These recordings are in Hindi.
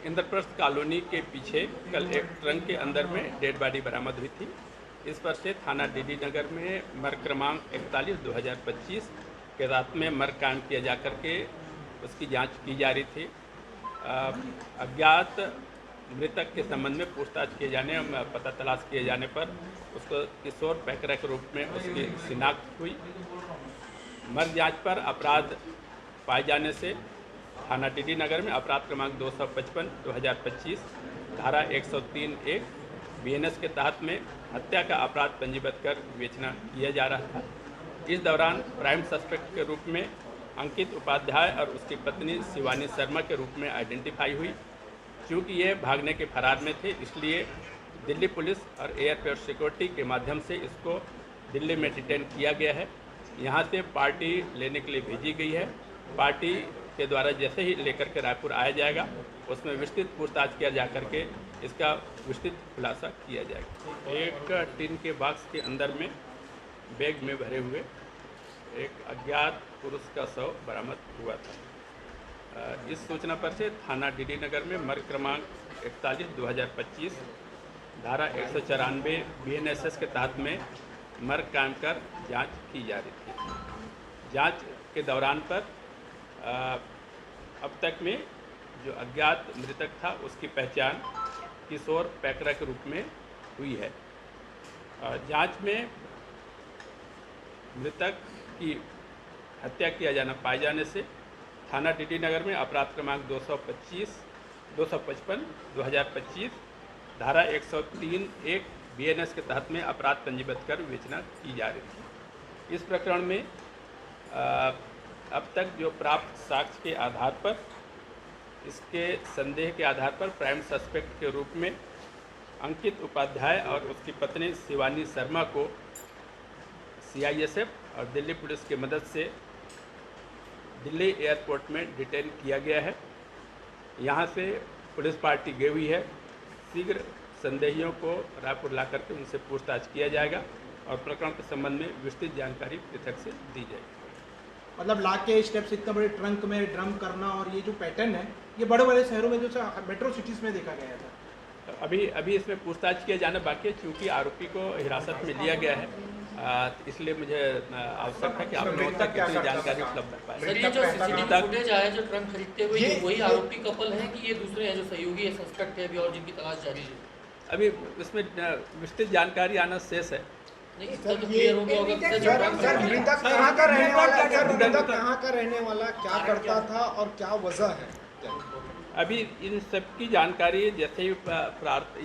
इंद्रप्रस्थ कॉलोनी के पीछे कल एक ट्रंक के अंदर में डेड बॉडी बरामद हुई थी। इस पर से थाना डीडी नगर में मर्ग क्रमांक 41/2025 के रात में मर्ग कायम किया जा करके उसकी जांच की जा रही थी। अज्ञात मृतक के संबंध में पूछताछ किए जाने और पता तलाश किए जाने पर उसको किशोर पैकरा के रूप में उसकी शिनाख्त हुई। मर्ग जांच पर अपराध पाए जाने से थाना डीडी नगर में अपराध क्रमांक 255/2025 धारा 103(1) BNS के तहत में हत्या का अपराध पंजीबद्ध कर विवेचना किया जा रहा था। इस दौरान प्राइम सस्पेक्ट के रूप में अंकित उपाध्याय और उसकी पत्नी शिवानी शर्मा के रूप में आइडेंटिफाई हुई। चूँकि ये भागने के फरार में थे, इसलिए दिल्ली पुलिस और एयरपोर्ट सिक्योरिटी के माध्यम से इसको दिल्ली में डिटेन किया गया है। यहाँ से पार्टी लेने के लिए भेजी गई है। पार्टी के द्वारा जैसे ही लेकर के रायपुर आया जाएगा, उसमें विस्तृत पूछताछ किया जा करके इसका विस्तृत खुलासा किया जाएगा। एक टिन के बॉक्स के अंदर में बैग में भरे हुए एक अज्ञात पुरुष का शव बरामद हुआ था। इस सूचना पर से थाना डीडी नगर में मर्ग क्रमांक 41/2025 धारा 194 BNSS के तहत में मर्ग कायम कर जांच की जा रही थी। जांच के दौरान पर अब तक में जो अज्ञात मृतक था उसकी पहचान किशोर पैकरा के रूप में हुई है। जांच में मृतक की हत्या किया जाना पाए जाने से थाना डीडी नगर में अपराध क्रमांक 255/2025 धारा 103(1) BNS के तहत में अपराध पंजीबद्ध कर विवेचना की जा रही थी। इस प्रकरण में अब तक जो प्राप्त साक्ष्य के आधार पर, इसके संदेह के आधार पर प्राइम सस्पेक्ट के रूप में अंकित उपाध्याय और उसकी पत्नी शिवानी शर्मा को CISF और दिल्ली पुलिस की मदद से दिल्ली एयरपोर्ट में डिटेन किया गया है। यहाँ से पुलिस पार्टी गई हुई है। शीघ्र संदेहियों को रायपुर ला करके उनसे पूछताछ किया जाएगा और प्रकरण के संबंध में विस्तृत जानकारी पृथक से दी जाएगी। मतलब ला के स्टेप्स इतना बड़े ट्रंक में ड्रम करना और ये जो पैटर्न है, ये बड़े बड़े शहरों में जो मेट्रो सिटीज़ में देखा गया था। अभी इसमें पूछताछ किया जाना बाकी है, चूँकि आरोपी को हिरासत में लिया गया है, इसलिए मुझे आवश्यक है कि आप लोगों तक इतनी जानकारी उपलब्ध कर पाए। सर, ये जो CCTV फुटेज आया जो ट्रंक खरीदते हुए, ये वही आरोपी कपल है कि ये दूसरे हैं जो सहयोगी है, सस्पेक्ट है अभी और जिनकी तलाश जारी है? अभी इसमें विस्तृत जानकारी आना शेष है। नहीं, तो क्लियर हो गया होगा सर, मृतक कहाँ का रहने वाला है? मृतक कहाँ का रहने वाला, क्या करता था और क्या वजह है? अभी इन सब की जानकारी जैसे ही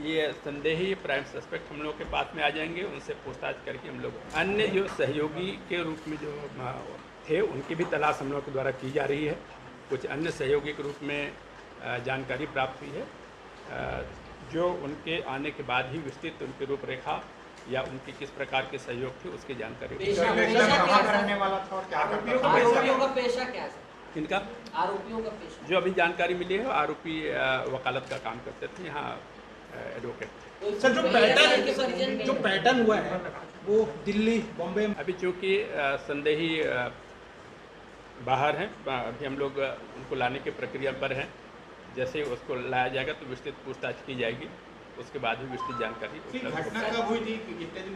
ये संदेही प्राइम सस्पेक्ट हम लोग के पास में आ जाएंगे, उनसे पूछताछ करके हम लोग अन्य जो सहयोगी के रूप में जो थे उनकी भी तलाश हम लोग के द्वारा की जा रही है। कुछ अन्य सहयोगी के रूप में जानकारी प्राप्त हुई है, जो उनके आने के बाद ही विस्तृत उनकी रूपरेखा या उनकी किस प्रकार के सहयोग थे उसकी जानकारी। रहने वाला था और क्या आरोपियों का पेशा क्या है? इनका आरोपियों का पेशा जो अभी जानकारी मिली है, आरोपी वकालत का काम करते थे, यहाँ एडवोकेट थे। सर, जो पैटर्न हुआ है वो दिल्ली, बॉम्बे। अभी चूँकि संदेही बाहर हैं, अभी हम लोग उनको लाने की प्रक्रिया पर हैं। जैसे उसको लाया जाएगा तो विस्तृत पूछताछ की जाएगी, उसके बाद ही विस्तृत जानकारी उपलब्ध होगी। घटना कब हुई थी, कितने दिन